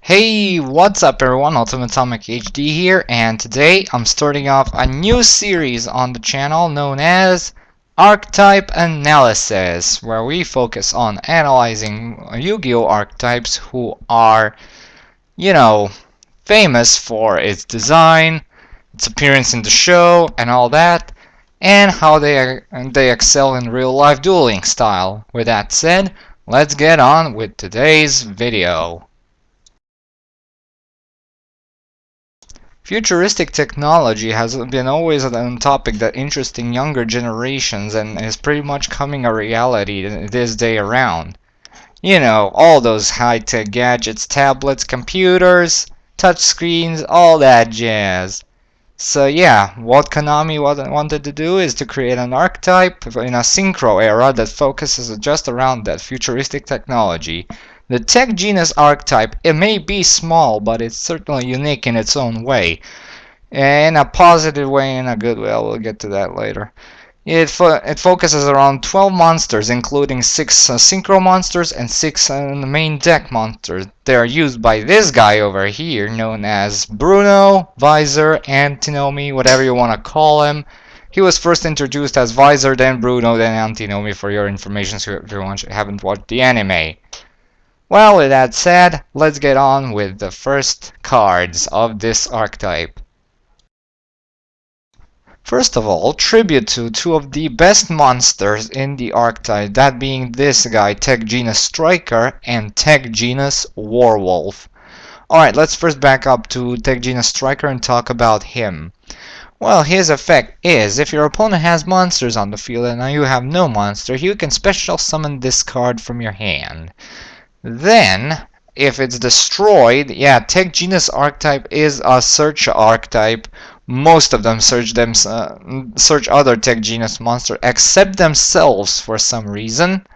Hey, what's up everyone, Atomic HD here, and today I'm starting off a new series on the channel known as Archetype Analysis, where we focus on analyzing Yu-Gi-Oh! Archetypes who are, famous for its design, its appearance in the show, and all that, and how they excel in real-life dueling style. With that said, let's get on with today's video. Futuristic technology has been always a topic that interesting younger generations and is pretty much coming a reality this day around. You know, all those high-tech gadgets, tablets, computers, touchscreens, all that jazz. So yeah, what Konami wanted to do is to create an archetype in a Synchro era that focuses just around that futuristic technology. The Tech Genus archetype, it may be small, but it's certainly unique in its own way. In a positive way, in a good way, we'll get to that later. It focuses around 12 monsters, including 6 Synchro monsters and 6 main deck monsters. They are used by this guy over here, known as Bruno, Visor, Antinomy, whatever you want to call him. He was first introduced as Visor, then Bruno, then Antinomy for your information if you haven't watched the anime. Well, with that said, let's get on with the first cards of this archetype. First of all, tribute to two of the best monsters in the archetype, that being this guy, Tech Genus Striker and Tech Genus Warwolf. Alright, let's first back up to Tech Genus Striker and talk about him. Well, his effect is, if your opponent has monsters on the field and you have no monster, you can special summon this card from your hand. Then, if it's destroyed, yeah, Tech Genus archetype is a search archetype. Most of them search other Tech Genus monster except themselves for some reason.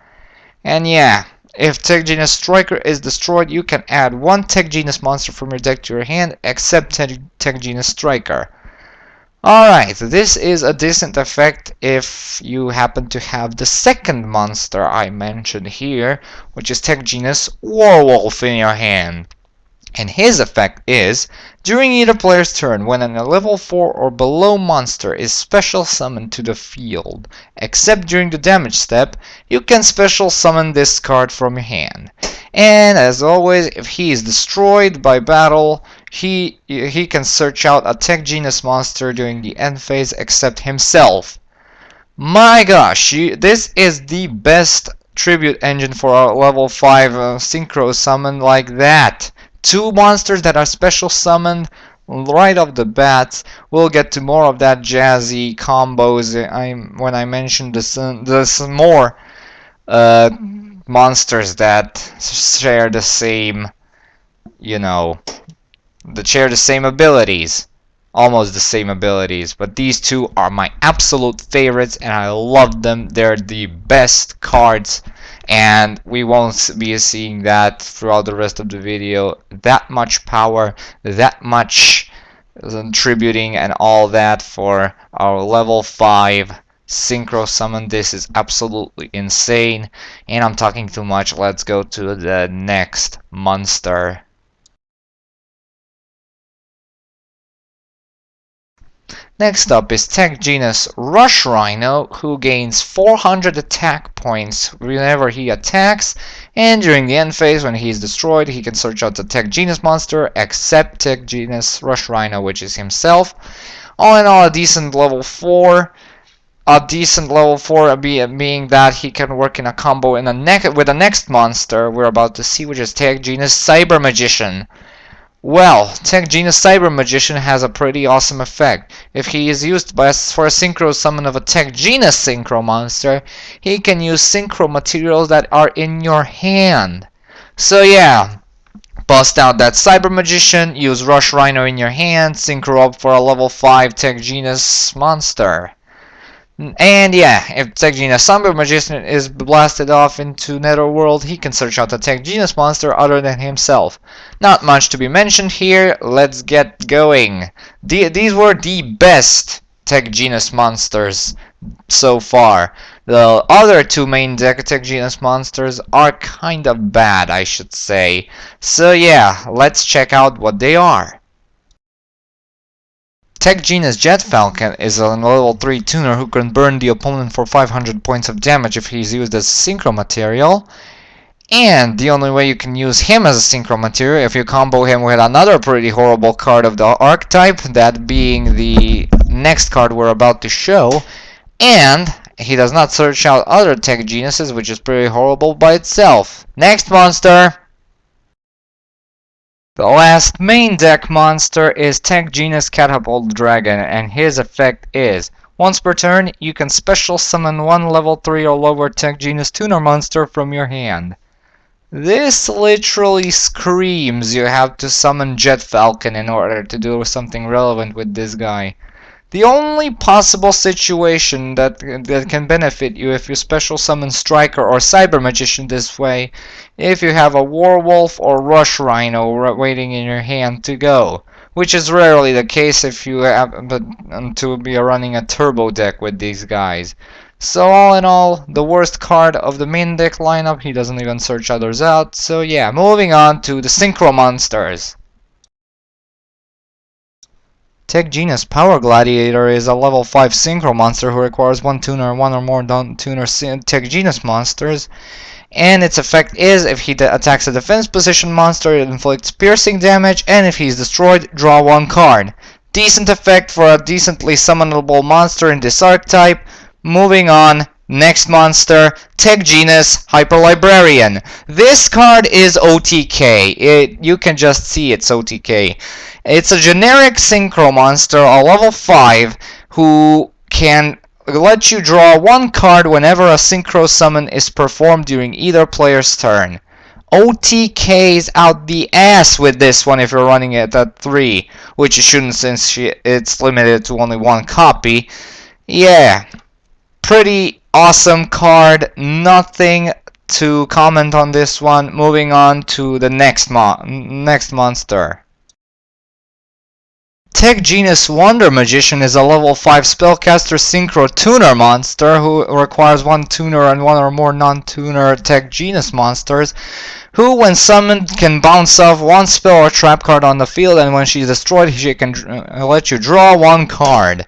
And yeah, if Tech Genus Striker is destroyed, you can add one Tech Genus monster from your deck to your hand except Tech Genus Striker. Alright, this is a decent effect if you happen to have the second monster I mentioned here, which is Tech Genus Warwolf in your hand. And his effect is, during either player's turn, when a level 4 or below monster is special summoned to the field, except during the damage step, you can special summon this card from your hand. And as always, if he is destroyed by battle, he can search out a Tech Genus monster during the end phase except himself. My gosh, this is the best tribute engine for a level 5 Synchro summon like that. Two monsters that are special summoned right off the bat. We'll get to more of that jazzy combos when I mention this more monsters that share the same, that share the same abilities. Almost the same abilities, but these two are my absolute favorites and I love them. They're the best cards, and we won't be seeing that throughout the rest of the video. That much power, that much tributing and all that for our level 5 Synchro summon. This is absolutely insane, and I'm talking too much. Let's go to the next monster. Next up is Tech Genus Rush Rhino, who gains 400 attack points whenever he attacks, and during the end phase when he is destroyed, he can search out the Tech Genus monster except Tech Genus Rush Rhino, which is himself. All in all, a decent level 4. A decent level 4 being that he can work in a combo with the next monster we're about to see, which is Tech Genus Cyber Magician. Well, Tech Genus Cyber Magician has a pretty awesome effect. If he is used for a Synchro summon of a Tech Genus Synchro monster, he can use Synchro materials that are in your hand. So yeah, bust out that Cyber Magician, use Rush Rhino in your hand, Synchro up for a level 5 Tech Genus monster. And yeah, if Tech Genus Cyber Magician is blasted off into Netherworld, he can search out a Tech Genus monster other than himself. Not much to be mentioned here, let's get going. These were the best Tech Genus monsters so far. The other two main deck Tech Genus monsters are kind of bad, I should say. So yeah, let's check out what they are. Tech Genus Jet Falcon is a level 3 tuner who can burn the opponent for 500 points of damage if he's used as synchro material. And the only way you can use him as a synchro material if you combo him with another pretty horrible card of the archetype, that being the next card we're about to show. And he does not search out other Tech Genuses, which is pretty horrible by itself. Next monster! The last main deck monster is Tech Genus Catapult Dragon, and his effect is: once per turn, you can special summon one level 3 or lower Tech Genus tuner monster from your hand. This literally screams you have to summon Jet Falcon in order to do something relevant with this guy. The only possible situation that can benefit you if you special summon Striker or Cyber Magician this way, if you have a Warwolf or Rush Rhino waiting in your hand to go, which is rarely the case if you happen to be running a turbo deck with these guys. So all in all, the worst card of the main deck lineup. He doesn't even search others out. So yeah, moving on to the Synchro monsters. Tech Genus Power Gladiator is a level 5 Synchro monster who requires one tuner and one or more non-tuner Tech Genus monsters. And its effect is: if he attacks a defense position monster, it inflicts piercing damage, and if he's destroyed, draw one card. Decent effect for a decently summonable monster in this archetype. Moving on, next monster, Tech Genus Hyper Librarian. This card is OTK. You can just see it's OTK. It's a generic Synchro monster, a level 5, who can let you draw one card whenever a Synchro summon is performed during either player's turn. OTK's out the ass with this one if you're running it at 3, which you shouldn't since it's limited to only one copy. Yeah, pretty awesome card. Nothing to comment on this one. Moving on to the next monster. Tech Genus Wonder Magician is a level 5 spellcaster Synchro tuner monster who requires one tuner and one or more non-tuner Tech Genus monsters, who when summoned can bounce off one spell or trap card on the field, and when she's destroyed she can let you draw one card.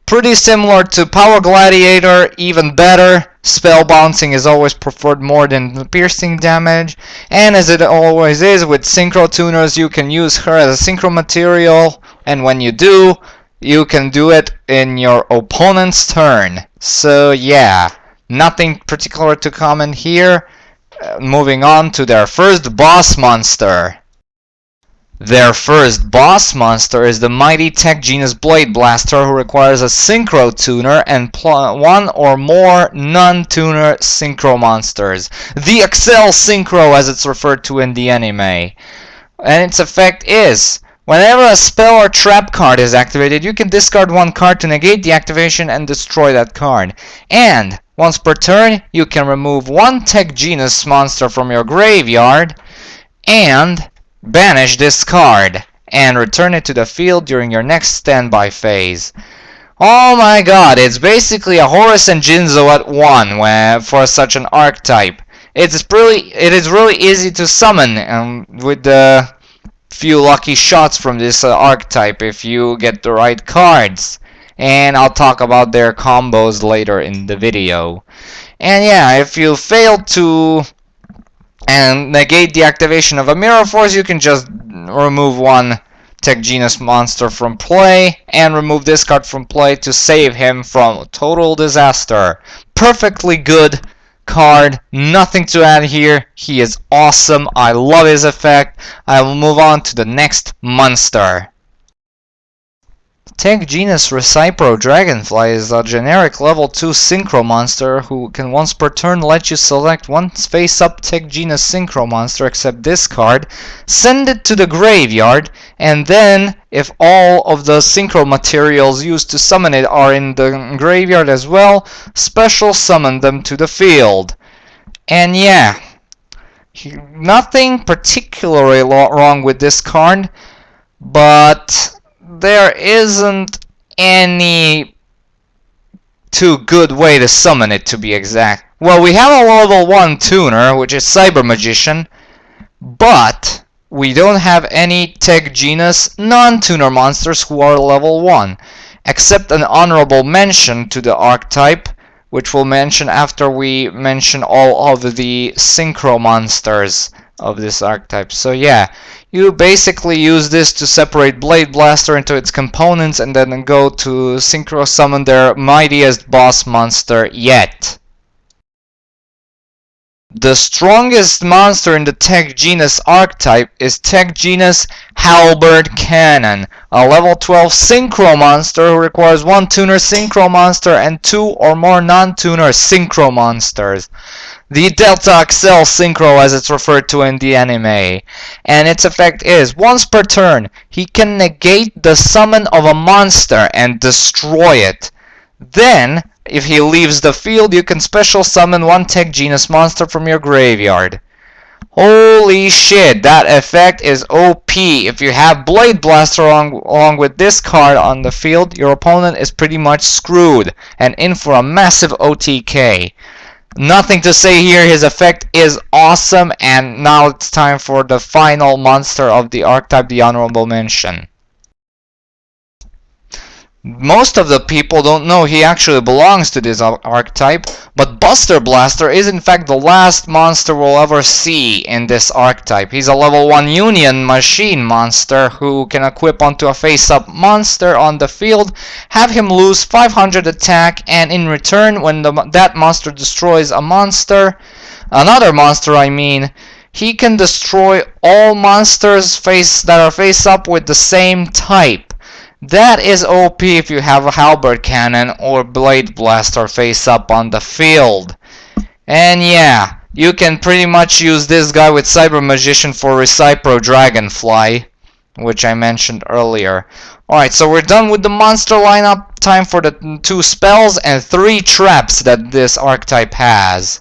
Pretty similar to Power Gladiator, even better. Spell bouncing is always preferred more than piercing damage, and as it always is with Synchro tuners, you can use her as a Synchro material, and when you do, you can do it in your opponent's turn. So yeah, nothing particular to comment here. Moving on to their first boss monster. Their first boss monster is the mighty Tech Genus Blade Blaster, who requires a Synchro tuner and one or more non-tuner Synchro monsters. The Excel Synchro, as it's referred to in the anime. And its effect is: whenever a spell or trap card is activated, you can discard one card to negate the activation and destroy that card. And once per turn, you can remove one Tech Genus monster from your graveyard and banish this card and return it to the field during your next standby phase. Oh my god, it's basically a Horus and Jinzo at 1 for such an archetype. It is really easy to summon with the few lucky shots from this archetype if you get the right cards. And I'll talk about their combos later in the video. And yeah, if you fail to negate the activation of a Mirror Force, you can just remove one Tech Genus monster from play and remove this card from play to save him from total disaster. Perfectly good card, nothing to add here. He is awesome. I love his effect. I will move on to the next monster. Tech Genus Recipro Dragonfly is a generic level 2 Synchro monster who can once per turn let you select one face-up Tech Genus Synchro monster except this card, send it to the graveyard, and then, if all of the Synchro materials used to summon it are in the graveyard as well, special summon them to the field. And yeah, nothing particularly wrong with this card, but there isn't any too good way to summon it, to be exact. Well, we have a level 1 tuner, which is Cyber Magician, but we don't have any Tech Genus non-tuner monsters who are level 1, except an honorable mention to the Archetype, which we'll mention after we mention all of the Synchro monsters of this Archetype. So yeah, you basically use this to separate Blade Blaster into its components and then go to Synchro summon their mightiest boss monster yet. The strongest monster in the Tech Genus Archetype is Tech Genus Halberd Cannon, a level 12 Synchro monster who requires 1 tuner Synchro monster and 2 or more non-tuner Synchro monsters. The Delta XL Synchro, as it's referred to in the anime. And its effect is, once per turn, he can negate the summon of a monster and destroy it. Then, if he leaves the field, you can special summon 1 Tech Genus monster from your graveyard. Holy shit, that effect is OP. If you have Blade Blaster along with this card on the field, your opponent is pretty much screwed and in for a massive OTK. Nothing to say here, his effect is awesome, and now it's time for the final monster of the Archetype, the honorable mention. Most of the people don't know he actually belongs to this Archetype, but Buster Blaster is in fact the last monster we'll ever see in this Archetype. He's a level 1 Union Machine monster who can equip onto a face-up monster on the field, have him lose 500 attack, and in return, when that monster destroys a monster, another monster I mean, he can destroy all monsters that are face-up with the same type. That is OP if you have a Halberd Cannon or Blade Blaster face up on the field. And yeah, you can pretty much use this guy with Cyber Magician for Recipro Dragonfly, which I mentioned earlier. Alright, so we're done with the monster lineup. Time for the 2 spells and 3 traps that this Archetype has.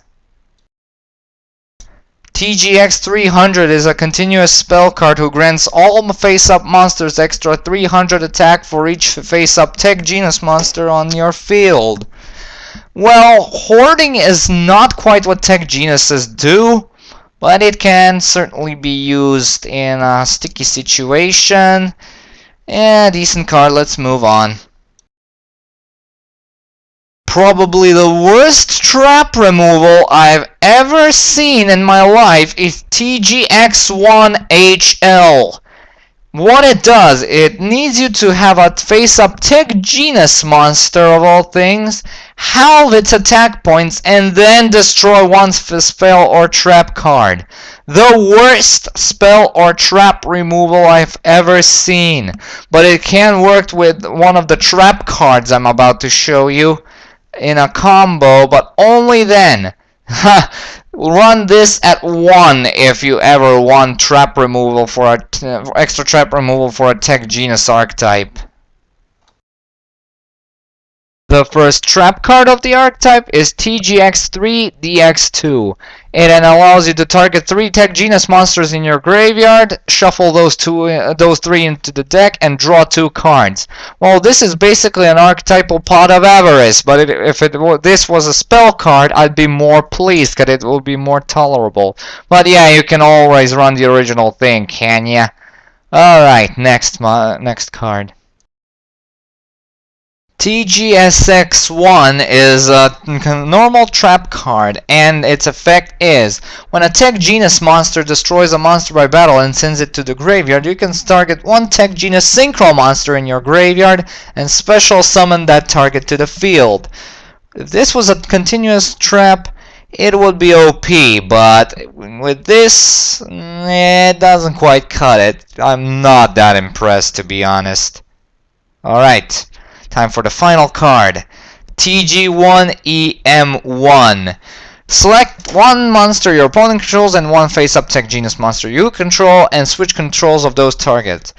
TGX 300 is a continuous spell card who grants all face-up monsters extra 300 attack for each face-up Tech Genus monster on your field. Well, hoarding is not quite what Tech Genuses do, but it can certainly be used in a sticky situation. Yeah, decent card, let's move on. Probably the worst trap removal I've ever seen in my life is TGX1HL. What it does, it needs you to have a face-up Tech Genus monster of all things, halve its attack points, and then destroy one spell or trap card. The worst spell or trap removal I've ever seen. But it can work with one of the trap cards I'm about to show you in a combo, but only then. Run this at 1 if you ever want trap removal for extra trap removal for a Tech Genus Archetype. The first trap card of the Archetype is TGX3DX2. It then allows you to target 3 Tech Genus monsters in your graveyard, shuffle those 3 into the deck, and draw 2 cards. Well, this is basically an archetypal Pot of Avarice, but if this was a spell card, I'd be more pleased, because it will be more tolerable. But yeah, you can always run the original thing, can ya? Alright, next card. TGSX1 is a normal trap card, and its effect is, when a Tech Genus monster destroys a monster by battle and sends it to the graveyard, you can target 1 Tech Genus Synchro monster in your graveyard and special summon that target to the field. If this was a continuous trap, it would be OP, but with this, it doesn't quite cut it. I'm not that impressed, to be honest. Alright. Time for the final card. TG1EM1. Select 1 monster your opponent controls and 1 face-up Tech Genus monster you control and switch controls of those targets.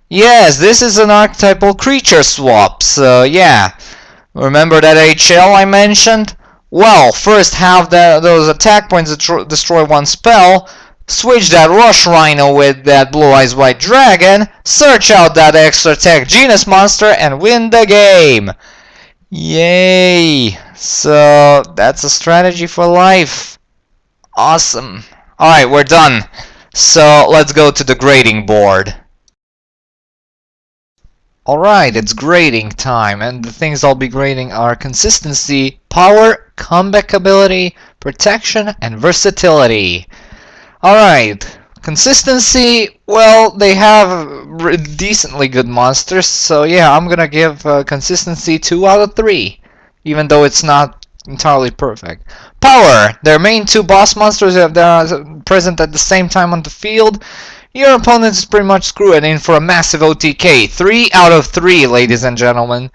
Yes, this is an archetypal creature swap, so yeah. Remember that HL I mentioned? Well, first have those attack points destroy 1 spell, switch that Rush Rhino with that Blue Eyes White Dragon, search out that extra Tech Genus monster, and win the game! Yay! So that's a strategy for life. Awesome. Alright, we're done. So let's go to the grading board. Alright, it's grading time, and the things I'll be grading are consistency, power, comeback ability, protection, and versatility. Alright, consistency, well, they have decently good monsters, so yeah, I'm gonna give consistency 2 out of 3, even though it's not entirely perfect. Power, their main 2 boss monsters, if they are present at the same time on the field, your opponent is pretty much screwed in for a massive OTK. 3 out of 3, ladies and gentlemen.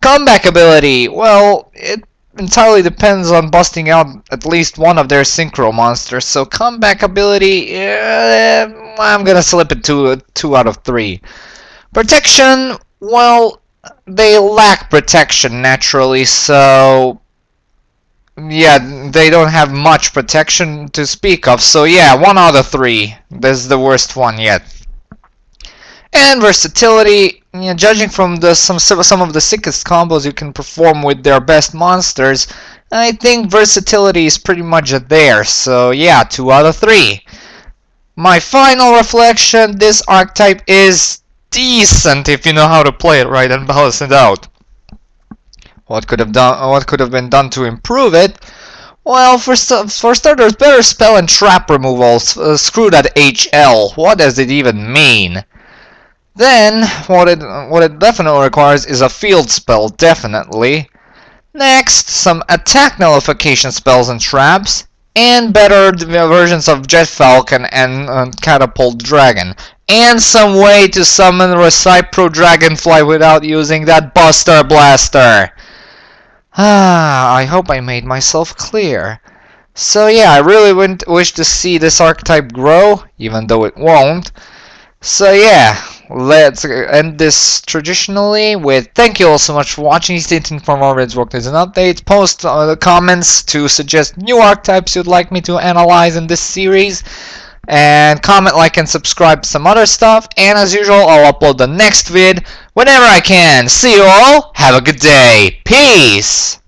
Comeback ability, well, it entirely depends on busting out at least one of their Synchro monsters. So comeback ability, I'm gonna slip it to 2 out of 3. Protection, well, they lack protection naturally, so yeah, they don't have much protection to speak of. So yeah, 1 out of 3. This is the worst one yet. And versatility, judging from some of the sickest combos you can perform with their best monsters, I think versatility is pretty much there. So yeah, 2 out of 3. My final reflection, this archetype is decent if you know how to play it right and balance it out. What could have been done to improve it? Well, for starters, better spell and trap removal. Screw that HL. What does it even mean? Then, what it definitely requires is a field spell, definitely. Next, some attack nullification spells and traps, and better versions of Jet Falcon and Catapult Dragon. And some way to summon Recipro Dragonfly without using that Buster Blaster. I hope I made myself clear. So yeah, I really wish to see this archetype grow, even though it won't. So yeah, let's end this traditionally with thank you all so much for watching. Stay tuned for more Red's work news and updates. Post the comments to suggest new archetypes you'd like me to analyze in this series. And comment, like, and subscribe to some other stuff. And as usual, I'll upload the next vid whenever I can. See you all. Have a good day. Peace.